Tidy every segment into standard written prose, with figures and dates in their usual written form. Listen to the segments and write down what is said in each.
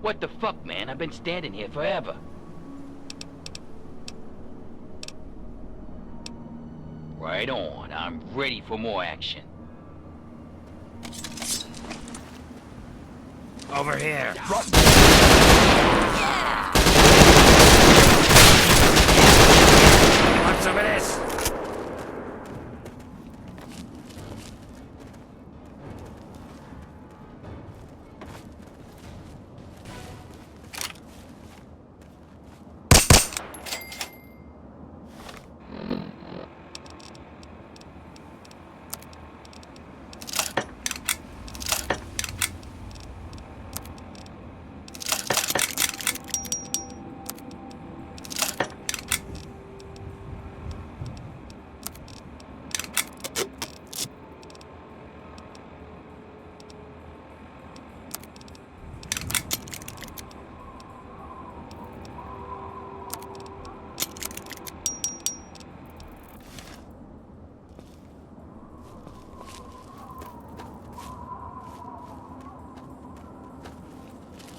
What the fuck, man? I've been standing here forever. Right on. I'm ready for more action. Over here. Want some of this?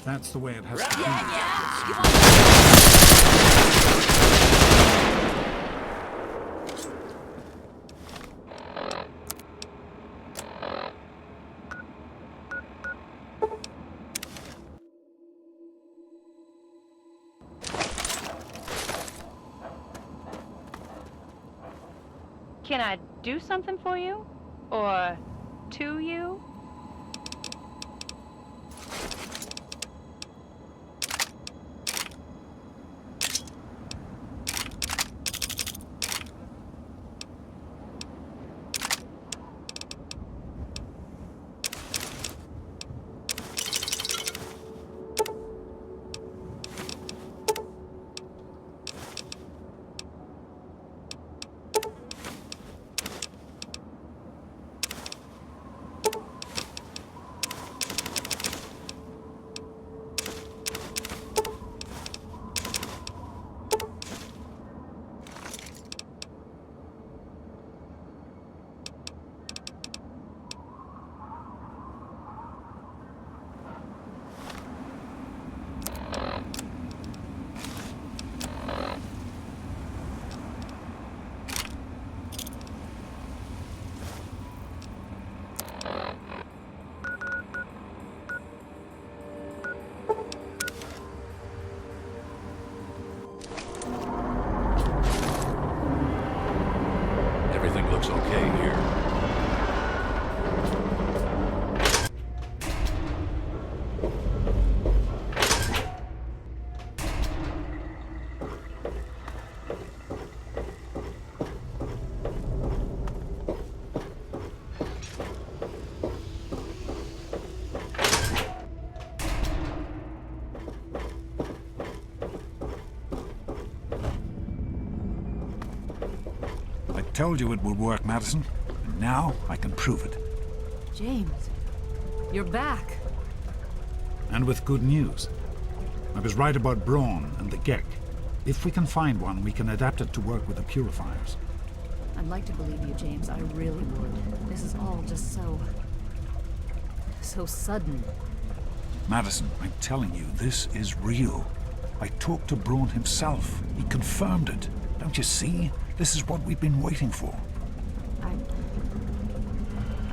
That's the way it has to be. Can I do something for you? Or to you? Everything looks okay here. I told you it would work, Madison. And now I can prove it. James, you're back. And with good news. I was right about Braun and the Gek. If we can find one, we can adapt it to work with the purifiers. I'd like to believe you, James. I really would. This is all just so sudden. Madison, I'm telling you, this is real. I talked to Braun himself. He confirmed it. Don't you see? This is what we've been waiting for. I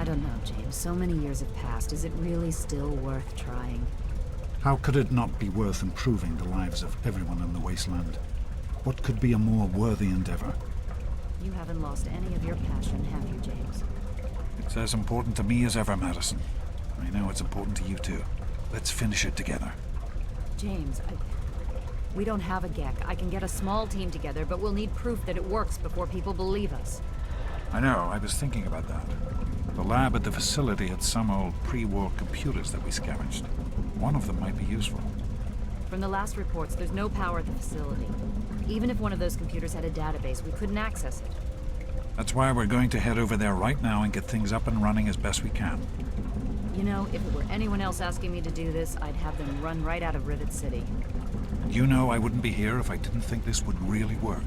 don't know, James. So many years have passed. Is it really still worth trying? How could it not be worth improving the lives of everyone in the wasteland? What could be a more worthy endeavor? You haven't lost any of your passion, have you, James? It's as important to me as ever, Madison. I know it's important to you too. Let's finish it together. James, we don't have a Gek. I can get a small team together, but we'll need proof that it works before people believe us. I know, I was thinking about that. The lab at the facility had some old pre-war computers that we scavenged. One of them might be useful. From the last reports, there's no power at the facility. Even if one of those computers had a database, we couldn't access it. That's why we're going to head over there right now and get things up and running as best we can. You know, if it were anyone else asking me to do this, I'd have them run right out of Rivet City. You know I wouldn't be here if I didn't think this would really work.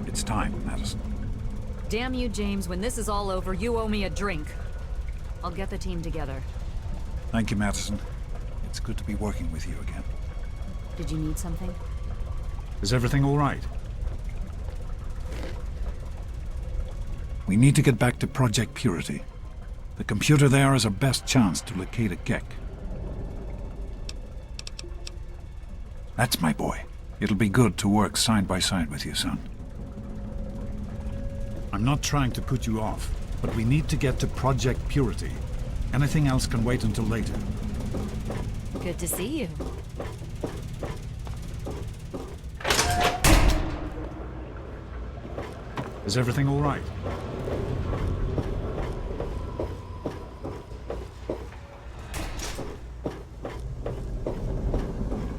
It's time, Madison. Damn you, James. When this is all over, you owe me a drink. I'll get the team together. Thank you, Madison. It's good to be working with you again. Did you need something? Is everything all right? We need to get back to Project Purity. The computer there is our best chance to locate a Gek. That's my boy. It'll be good to work side by side with you, son. I'm not trying to put you off, but we need to get to Project Purity. Anything else can wait until later. Good to see you. Is everything all right?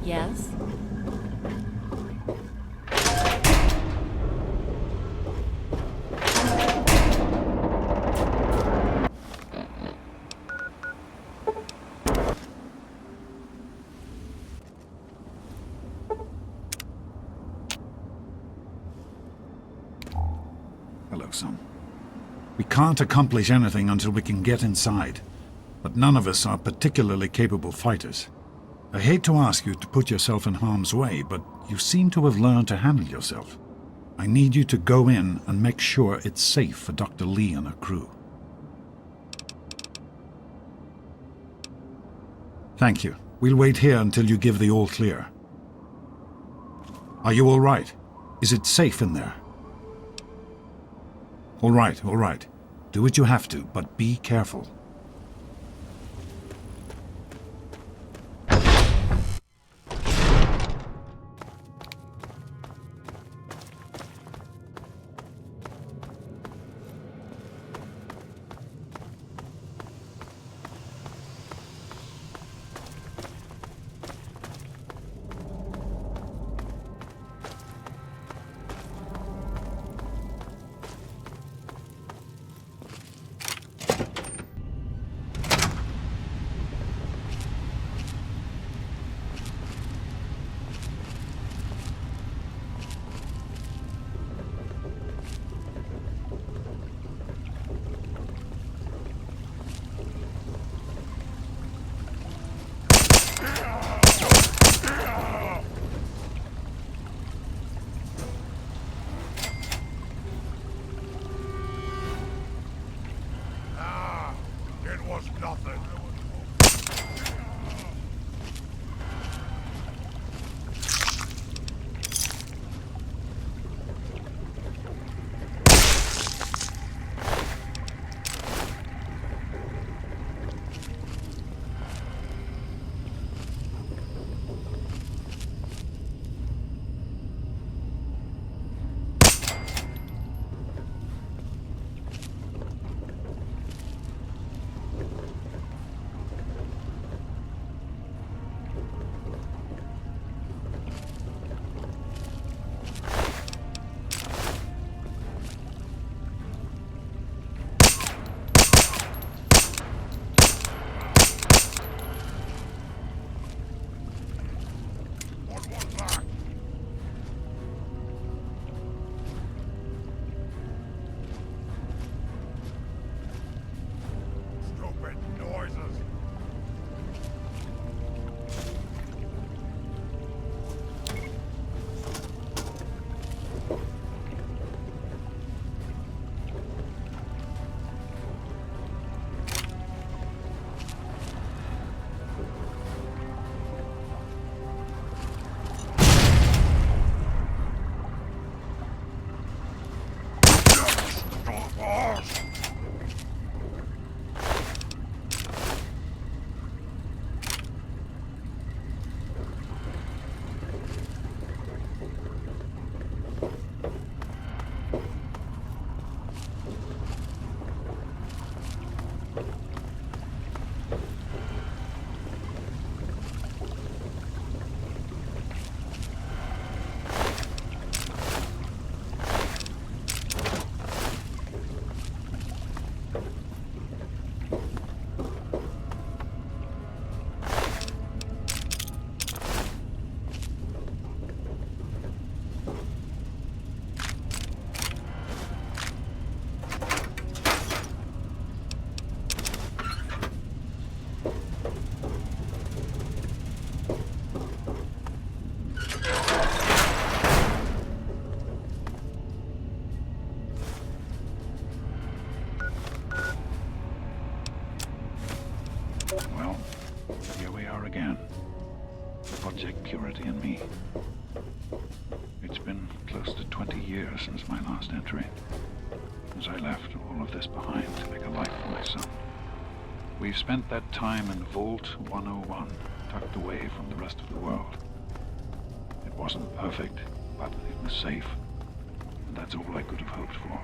Yes? Hello, son. We can't accomplish anything until we can get inside, but none of us are particularly capable fighters. I hate to ask you to put yourself in harm's way, but you seem to have learned to handle yourself. I need you to go in and make sure it's safe for Dr. Lee and her crew. Thank you. We'll wait here until you give the all clear. Are you all right? Is it safe in there? All right, all right. Do what you have to, but be careful. me. It's been close to 20 years since my last entry, as I left all of this behind to make a life for my son. We've spent that time in Vault 101, tucked away from the rest of the world. It wasn't perfect, but it was safe, and that's all I could have hoped for.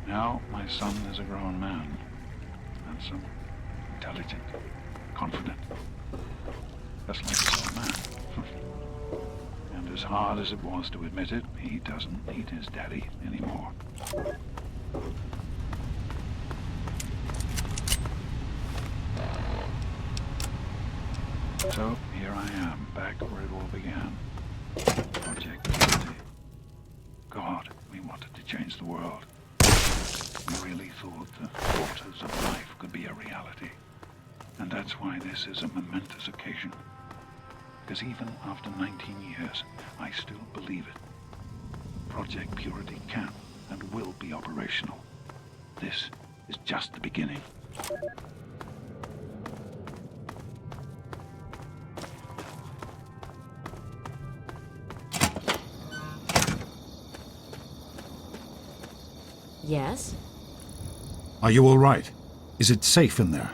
Now, my son is a grown man, handsome, intelligent, confident, just like his old man. And as hard as it was to admit it, he doesn't need his daddy anymore. So, here I am, back where it all began. Project Unity. God, we wanted to change the world. We really thought the waters of life could be a reality. And that's why this is a momentous occasion. Because even after 19 years, I still believe it. Project Purity can and will be operational. This is just the beginning. Yes? Are you all right? Is it safe in there?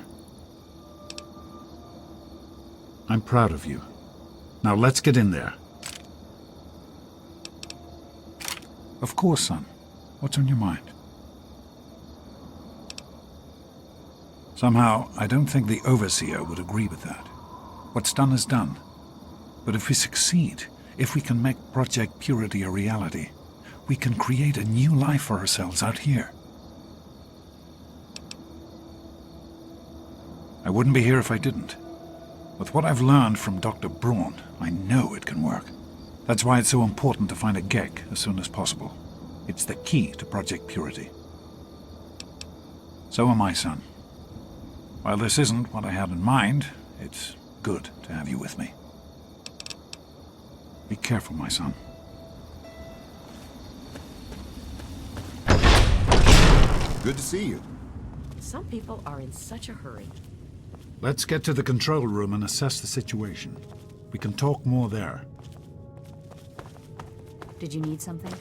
I'm proud of you. Now let's get in there. Of course, son. What's on your mind? Somehow, I don't think the Overseer would agree with that. What's done is done. But if we succeed, if we can make Project Purity a reality, we can create a new life for ourselves out here. I wouldn't be here if I didn't. With what I've learned from Dr. Braun, I know it can work. That's why it's so important to find a GEC as soon as possible. It's the key to Project Purity. So am I, son. While this isn't what I had in mind, it's good to have you with me. Be careful, my son. Good to see you. Some people are in such a hurry. Let's get to the control room and assess the situation. We can talk more there. Did you need something?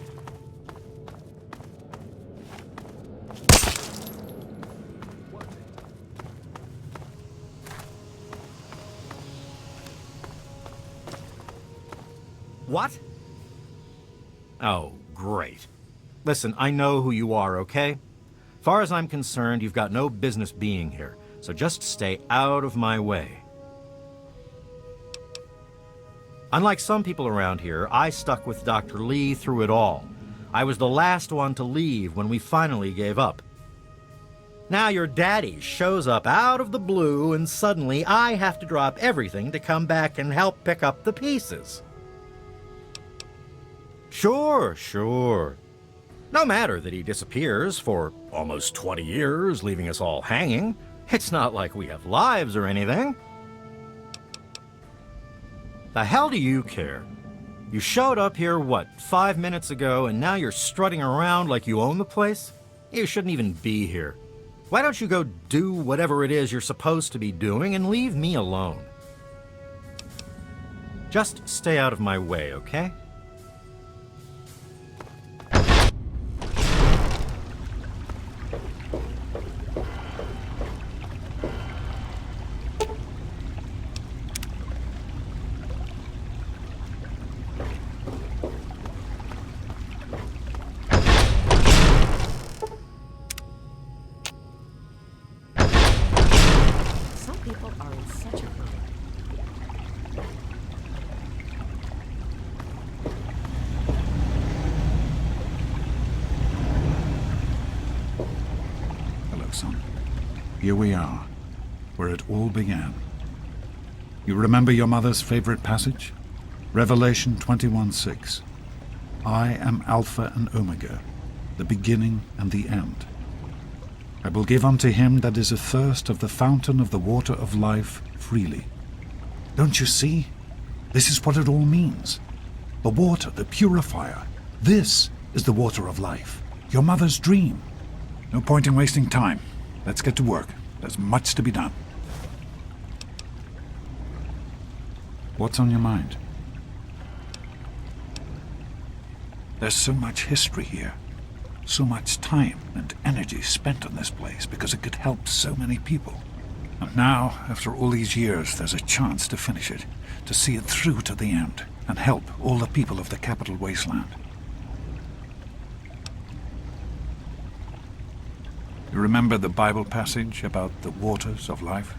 What? Oh, great. Listen, I know who you are, okay? Far as I'm concerned, you've got no business being here, so just stay out of my way. Unlike some people around here, I stuck with Dr. Lee through it all. I was the last one to leave when we finally gave up. Now your daddy shows up out of the blue and suddenly I have to drop everything to come back and help pick up the pieces. Sure. No matter that he disappears for almost 20 years, leaving us all hanging. It's not like we have lives or anything. The hell do you care? You showed up here, what, 5 minutes ago, and now you're strutting around like you own the place? You shouldn't even be here. Why don't you go do whatever it is you're supposed to be doing and leave me alone? Just stay out of my way, okay? People are in such a hurry. Hello, son. Here we are, where it all began. You remember your mother's favorite passage? Revelation 21:6. I am Alpha and Omega, the beginning and the end. I will give unto him that is athirst of the fountain of the water of life freely. Don't you see? This is what it all means. The water, the purifier. This is the water of life. Your mother's dream. No point in wasting time. Let's get to work. There's much to be done. What's on your mind? There's so much history here, so much time and energy spent on this place because it could help so many people. And now, after all these years, there's a chance to finish it, to see it through to the end, and help all the people of the Capital Wasteland. You remember the Bible passage about the waters of life?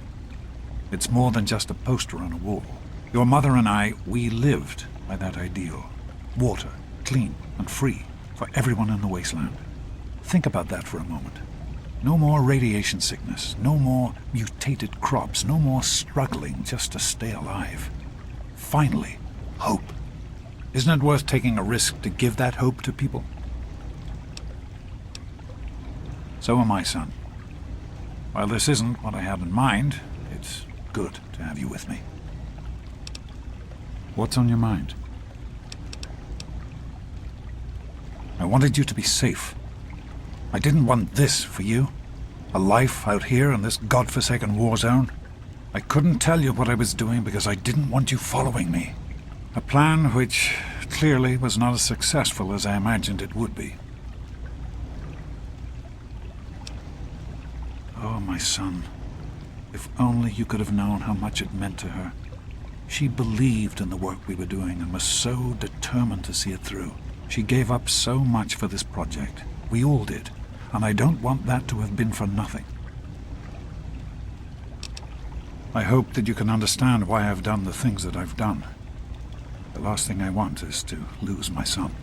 It's more than just a poster on a wall. Your mother and I, we lived by that ideal. Water, clean and free, for everyone in the wasteland. Think about that for a moment. No more radiation sickness, no more mutated crops, no more struggling just to stay alive. Finally, hope. Isn't it worth taking a risk to give that hope to people? So am I, son. While this isn't what I had in mind, it's good to have you with me. What's on your mind? I wanted you to be safe. I didn't want this for you. A life out here in this godforsaken war zone. I couldn't tell you what I was doing because I didn't want you following me. A plan which clearly was not as successful as I imagined it would be. Oh, my son. If only you could have known how much it meant to her. She believed in the work we were doing and was so determined to see it through. She gave up so much for this project. We all did. And I don't want that to have been for nothing. I hope that you can understand why I've done the things that I've done. The last thing I want is to lose my son.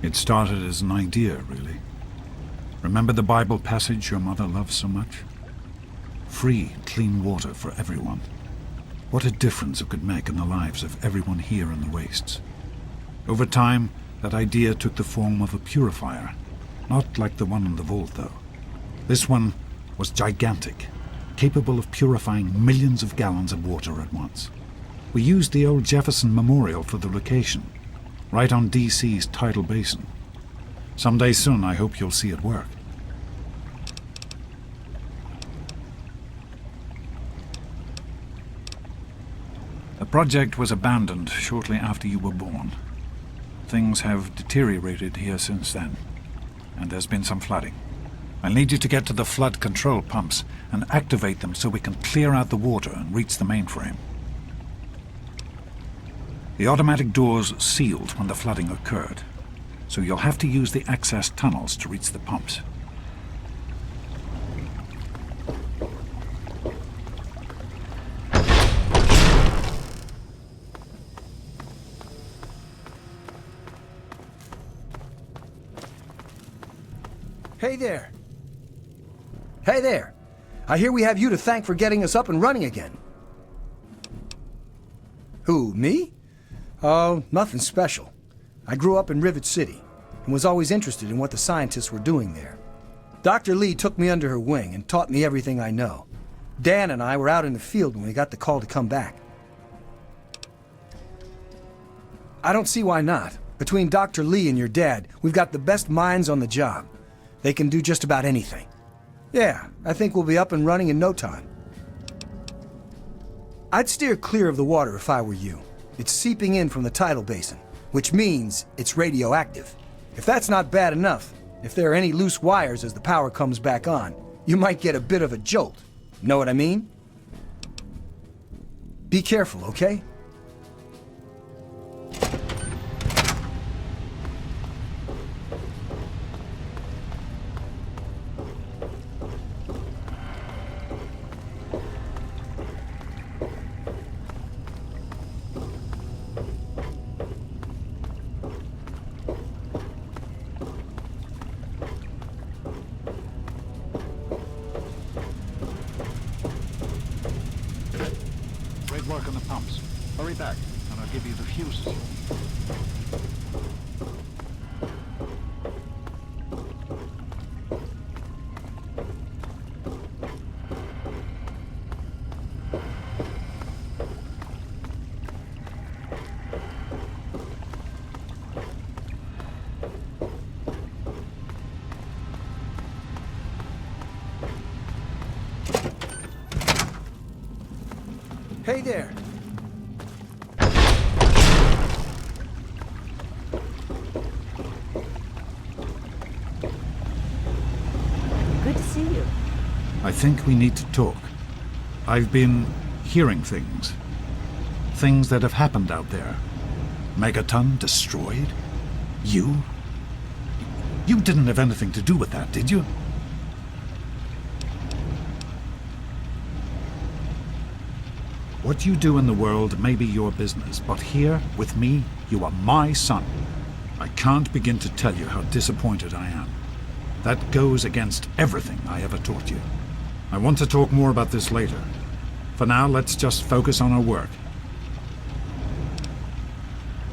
It started as an idea, really. Remember the Bible passage your mother loves so much? Free, clean water for everyone. What a difference it could make in the lives of everyone here in the wastes. Over time, that idea took the form of a purifier. Not like the one in the vault, though. This one was gigantic, capable of purifying millions of gallons of water at once. We used the old Jefferson Memorial for the location, right on DC's tidal basin. Someday soon, I hope you'll see it work. The project was abandoned shortly after you were born. Things have deteriorated here since then, and there's been some flooding. I'll need you to get to the flood control pumps and activate them so we can clear out the water and reach the mainframe. The automatic doors sealed when the flooding occurred, so you'll have to use the access tunnels to reach the pumps. Hey there. Hey there. I hear we have you to thank for getting us up and running again. Who, me? Oh, nothing special. I grew up in Rivet City and was always interested in what the scientists were doing there. Dr. Lee took me under her wing and taught me everything I know. Dan and I were out in the field when we got the call to come back. I don't see why not. Between Dr. Lee and your dad, we've got the best minds on the job. They can do just about anything. Yeah, I think we'll be up and running in no time. I'd steer clear of the water if I were you. It's seeping in from the tidal basin, which means it's radioactive. If that's not bad enough, if there are any loose wires as the power comes back on, you might get a bit of a jolt. Know what I mean? Be careful, okay? Great work on the pumps. Hurry back, and I'll give you the fuses. Hey there. think we need to talk. I've been hearing things. Things that have happened out there. Megaton destroyed? You? You didn't have anything to do with that, did you? What you do in the world may be your business, but here, with me, you are my son. I can't begin to tell you how disappointed I am. That goes against everything I ever taught you. I want to talk more about this later. For now, let's just focus on our work.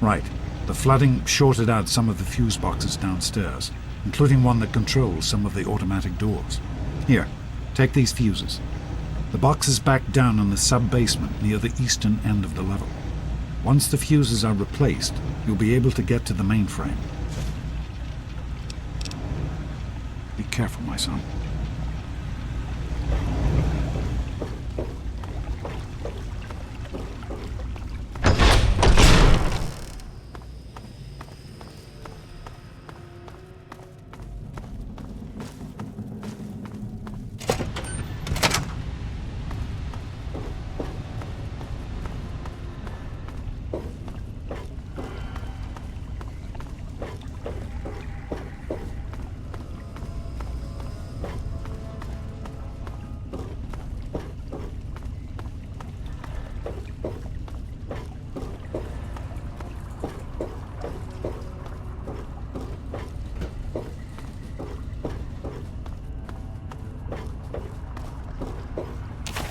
Right. The flooding shorted out some of the fuse boxes downstairs, including one that controls some of the automatic doors. Here, take these fuses. The box is back down in the sub-basement near the eastern end of the level. Once the fuses are replaced, you'll be able to get to the mainframe. Be careful, my son.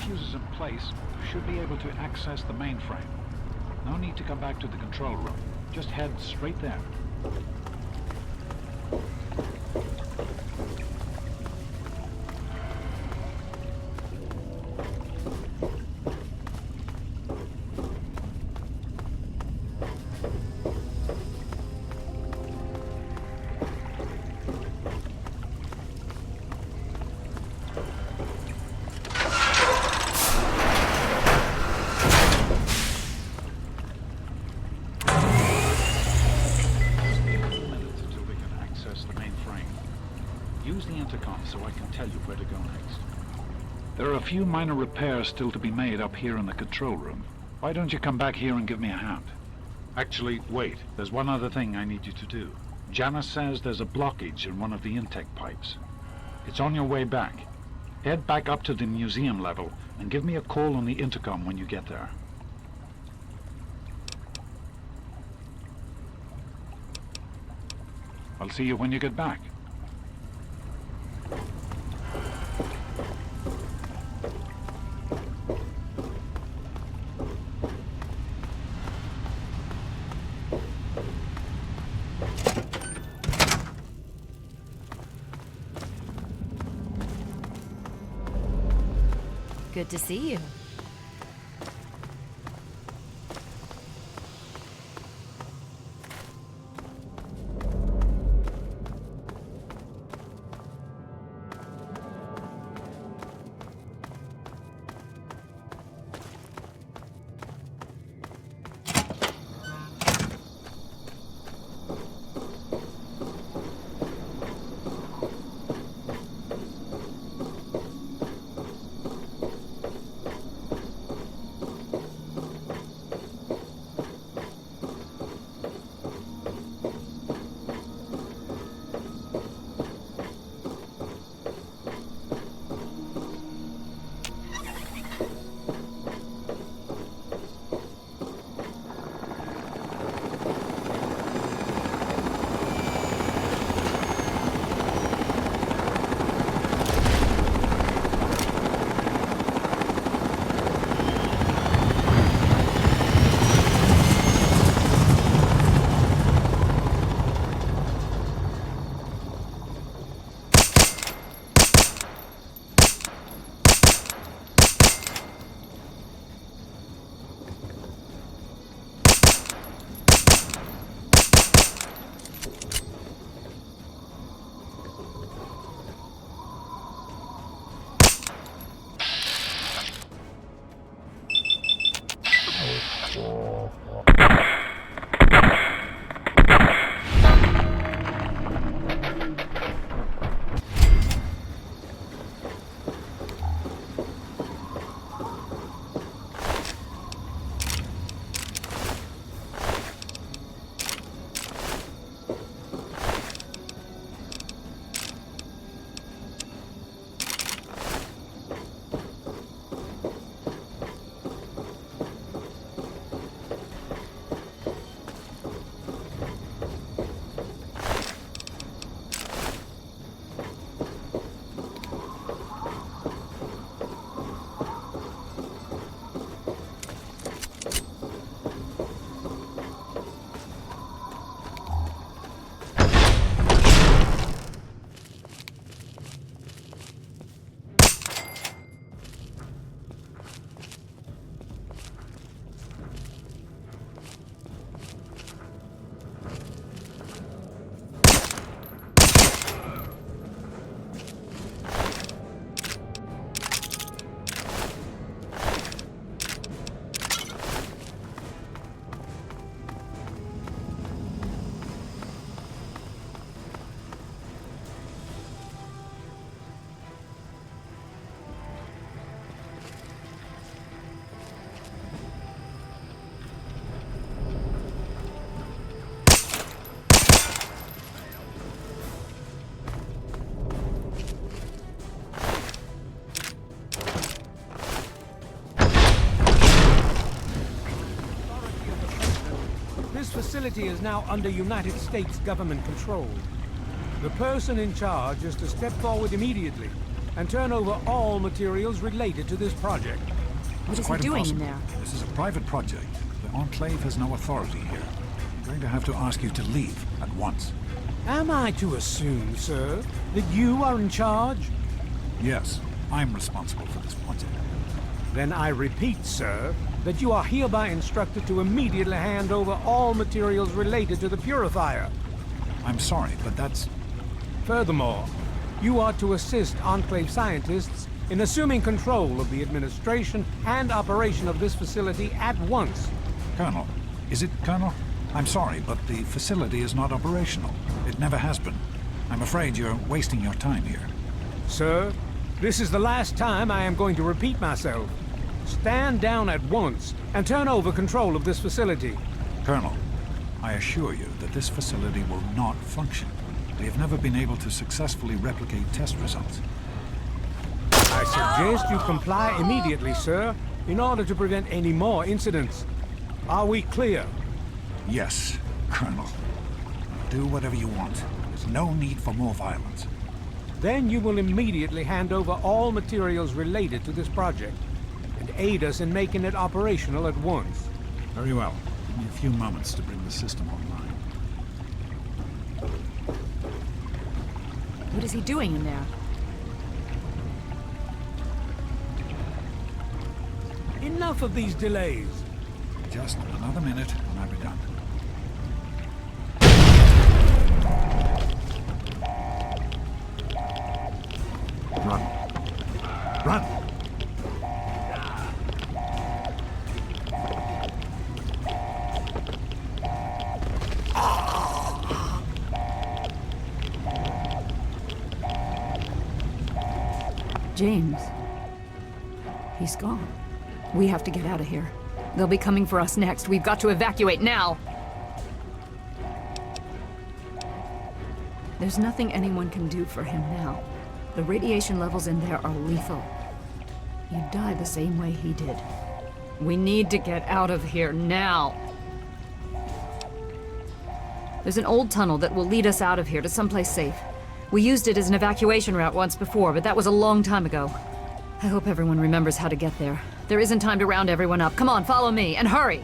Fuses in place, you should be able to access the mainframe. No need to come back to the control room. Just head straight there. Use the intercom so I can tell you where to go next. There are a few minor repairs still to be made up here in the control room. Why don't you come back here and give me a hand? Actually, wait. There's one other thing I need you to do. Janice says there's a blockage in one of the intake pipes. It's on your way back. Head back up to the museum level and give me a call on the intercom when you get there. I'll see you when you get back. Good to see you. This facility is now under United States government control. The person in charge is to step forward immediately and turn over all materials related to this project. What is he Quite doing in impossible. there? This is a private project. The Enclave has no authority here. I'm going to have to ask you to leave at once. Am I to assume, sir, that you are in charge? Yes, I'm responsible for this project. Then I repeat, sir, that you are hereby instructed to immediately hand over all materials related to the purifier. I'm sorry, but that's... Furthermore, you are to assist Enclave scientists in assuming control of the administration and operation of this facility at once. Colonel. Is it Colonel? I'm sorry, but the facility is not operational. It never has been. I'm afraid you're wasting your time here. Sir, this is the last time I am going to repeat myself. Stand down at once and turn over control of this facility. Colonel, I assure you that this facility will not function. We have never been able to successfully replicate test results. I suggest you comply immediately, sir, in order to prevent any more incidents. Are we clear? Yes, Colonel. Do whatever you want. There's no need for more violence. Then you will immediately hand over all materials related to this project and aid us in making it operational at once. Very well. Give me a few moments to bring the system online. What is he doing in there? Enough of these delays. Just another minute and I'll be done. Run. Run! James. He's gone. We have to get out of here. They'll be coming for us next. We've got to evacuate now! There's nothing anyone can do for him now. The radiation levels in there are lethal. You'd die the same way he did. We need to get out of here now! There's an old tunnel that will lead us out of here to someplace safe. We used it as an evacuation route once before, but that was a long time ago. I hope everyone remembers how to get there. There isn't time to round everyone up. Come on, follow me, and hurry!